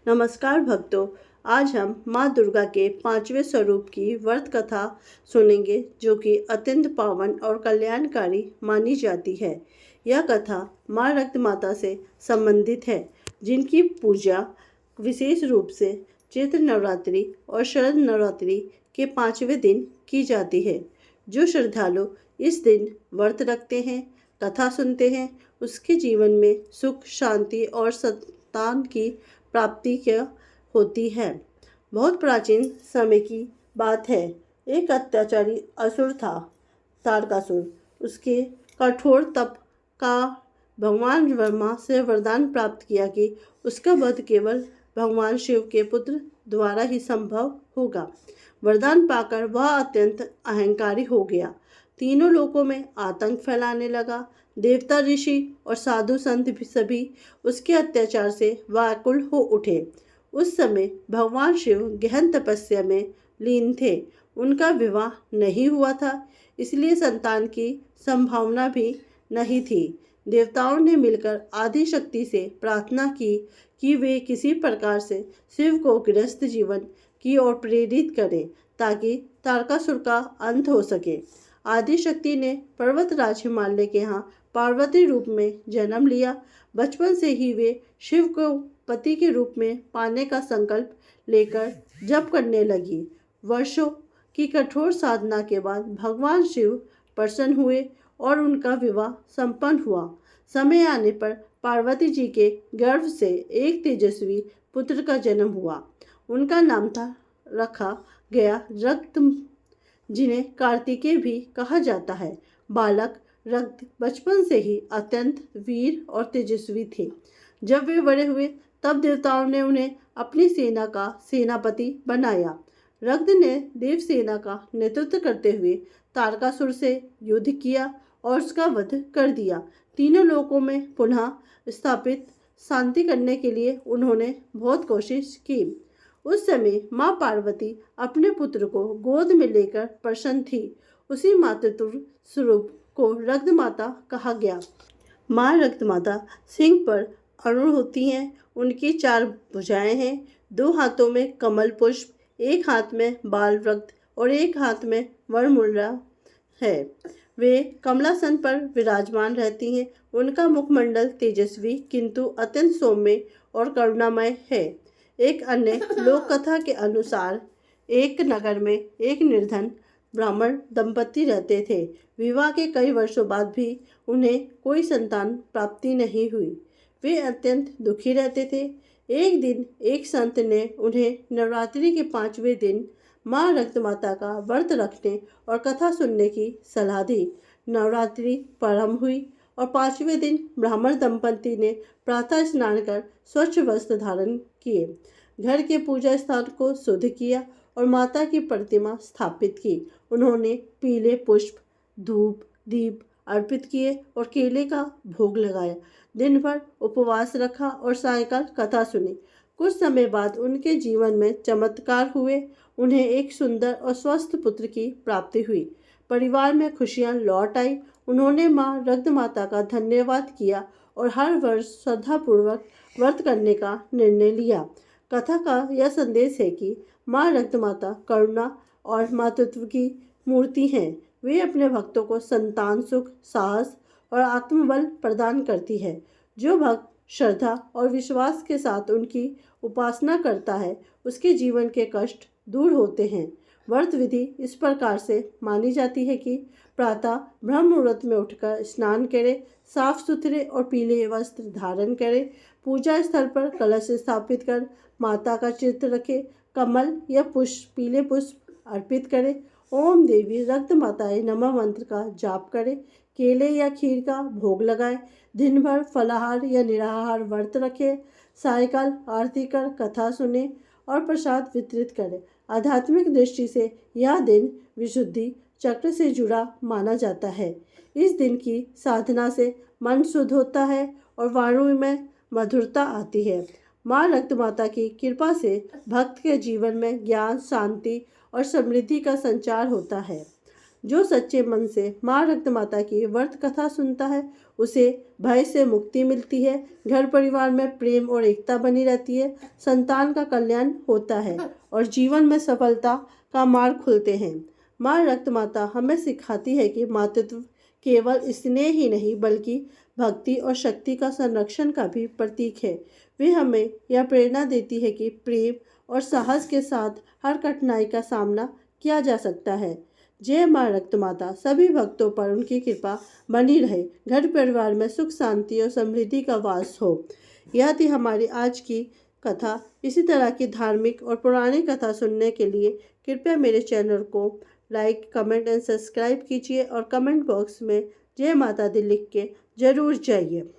नमस्कार भक्तों। आज हम माँ दुर्गा के 5वें स्वरूप की व्रत कथा सुनेंगे, जो कि अत्यंत पावन और कल्याणकारी मानी जाती है। यह कथा माँ रक्त माता से संबंधित है, जिनकी पूजा विशेष रूप से चैत्र नवरात्रि और शरद नवरात्रि के 5वें दिन की जाती है। जो श्रद्धालु इस दिन व्रत रखते हैं, कथा सुनते हैं, उसके जीवन में सुख, शांति और संतान की प्राप्ति क्या होती है। बहुत प्राचीन समय की बात है। एक अत्याचारी असुर था, तारकासुर। उसके कठोर तप का भगवान ब्रह्मा से वरदान प्राप्त किया कि उसका वध केवल भगवान शिव के पुत्र द्वारा ही संभव होगा। वरदान पाकर वह अत्यंत अहंकारी हो गया। तीनों लोकों में आतंक फैलाने लगा। देवता, ऋषि और साधु संत भी सभी उसके अत्याचार से व्याकुल हो उठे। उस समय भगवान शिव गहन तपस्या में लीन थे। उनका विवाह नहीं हुआ था, इसलिए संतान की संभावना भी नहीं थी। देवताओं ने मिलकर आदि शक्ति से प्रार्थना की कि वे किसी प्रकार से शिव को गृहस्थ जीवन की ओर प्रेरित करें, ताकि तारकासुर का अंत हो सके। आदि शक्ति ने पर्वतराज हिमालय के यहाँ पार्वती रूप में जन्म लिया। बचपन से ही वे शिव को पति के रूप में पाने का संकल्प लेकर जप करने लगी। वर्षों की कठोर साधना के बाद भगवान शिव प्रसन्न हुए और उनका विवाह संपन्न हुआ। समय आने पर पार्वती जी के गर्भ से एक तेजस्वी पुत्र का जन्म हुआ। उनका नाम रखा गया रक्त, जिन्हें कार्तिकेय भी कहा जाता है। बालक रक्त बचपन से ही अत्यंत वीर और तेजस्वी थे। जब वे बड़े हुए तब देवताओं ने उन्हें अपनी सेना का सेनापति बनाया। रक्त ने देव सेना का नेतृत्व करते हुए तारकासुर से युद्ध किया और उसका वध कर दिया। तीनों लोकों में पुनः स्थापित शांति करने के लिए उन्होंने बहुत कोशिश की। उस समय माँ पार्वती अपने पुत्र को गोद में लेकर प्रसन्न थी। उसी मातृत्व स्वरूप को रक्त माता कहा गया। माँ रक्त माता सिंह पर अरूढ़ होती हैं। उनकी 4 भुजाएं हैं। 2 हाथों में कमल पुष्प, एक हाथ में बाल वृक्ष और एक हाथ में वरमुला है। वे कमलासन पर विराजमान रहती हैं। उनका मुखमंडल तेजस्वी किंतु अत्यंत सौम्य और करुणामय है। एक अन्य लोक कथा के अनुसार एक नगर में एक निर्धन ब्राह्मण दंपति रहते थे। विवाह के कई वर्षों बाद भी उन्हें कोई संतान प्राप्ति नहीं हुई। वे अत्यंत दुखी रहते थे। एक दिन एक संत ने उन्हें नवरात्रि के 5वें दिन माँ रक्त माता का व्रत रखने और कथा सुनने की सलाह दी। नवरात्रि प्रारंभ हुई और 5वें दिन ब्राह्मण दंपति ने प्रातः स्नान कर स्वच्छ वस्त्र धारण किए, घर के पूजा स्थान को शुद्ध किया और माता की प्रतिमा स्थापित की। उन्होंने पीले पुष्प, धूप, दीप अर्पित किए और केले का भोग लगाया। दिन भर उपवास रखा और सायंकाल कथा सुनी। कुछ समय बाद उनके जीवन में चमत्कार हुए। उन्हें एक सुंदर और स्वस्थ पुत्र की प्राप्ति हुई। परिवार में खुशियां लौट आई। उन्होंने माँ रक्त माता का धन्यवाद किया और हर वर्ष श्रद्धापूर्वक व्रत करने का निर्णय लिया। कथा का यह संदेश है कि माँ रक्त माता करुणा और मातृत्व की मूर्ति हैं। वे अपने भक्तों को संतान सुख, साहस और आत्मबल प्रदान करती है। जो भक्त श्रद्धा और विश्वास के साथ उनकी उपासना करता है, उसके जीवन के कष्ट दूर होते हैं। व्रत विधि इस प्रकार से मानी जाती है कि प्रातः ब्रह्म मुहूर्त में उठकर स्नान करें, साफ सुथरे और पीले वस्त्र धारण करें, पूजा स्थल पर कलश स्थापित कर माता का चित्र रखें, कमल या पीले पुष्प अर्पित करें, ओम देवी रक्त माताए नमः मंत्र का जाप करें, केले या खीर का भोग लगाएं, दिन भर फलाहार या निराहार व्रत रखें, सायकाल आरती कर कथा सुने और प्रसाद वितरित करें। आध्यात्मिक दृष्टि से यह दिन विशुद्धि चक्र से जुड़ा माना जाता है। इस दिन की साधना से मन शुद्ध होता है और वाणी में मधुरता आती है। माँ रक्त माता की कृपा से भक्त के जीवन में ज्ञान, शांति और समृद्धि का संचार होता है। जो सच्चे मन से माँ रक्त माता की व्रत कथा सुनता है उसे भय से मुक्ति मिलती है, घर परिवार में प्रेम और एकता बनी रहती है, संतान का कल्याण होता है और जीवन में सफलता का मार्ग खुलते हैं। माँ रक्त माता हमें सिखाती है कि मातृत्व केवल स्नेह ही नहीं बल्कि भक्ति और शक्ति का संरक्षण का भी प्रतीक है। वे हमें यह प्रेरणा देती है कि प्रेम और साहस के साथ हर कठिनाई का सामना किया जा सकता है। जय माँ रक्त माता। सभी भक्तों पर उनकी कृपा बनी रहे, घर परिवार में सुख शांति और समृद्धि का वास हो। यह थी हमारी आज की कथा। इसी तरह की धार्मिक और पौराणिक कथा सुनने के लिए कृपया मेरे चैनल को लाइक, कमेंट एंड सब्सक्राइब कीजिए और कमेंट बॉक्स में जय माता दी लिख के जरूर जाइए।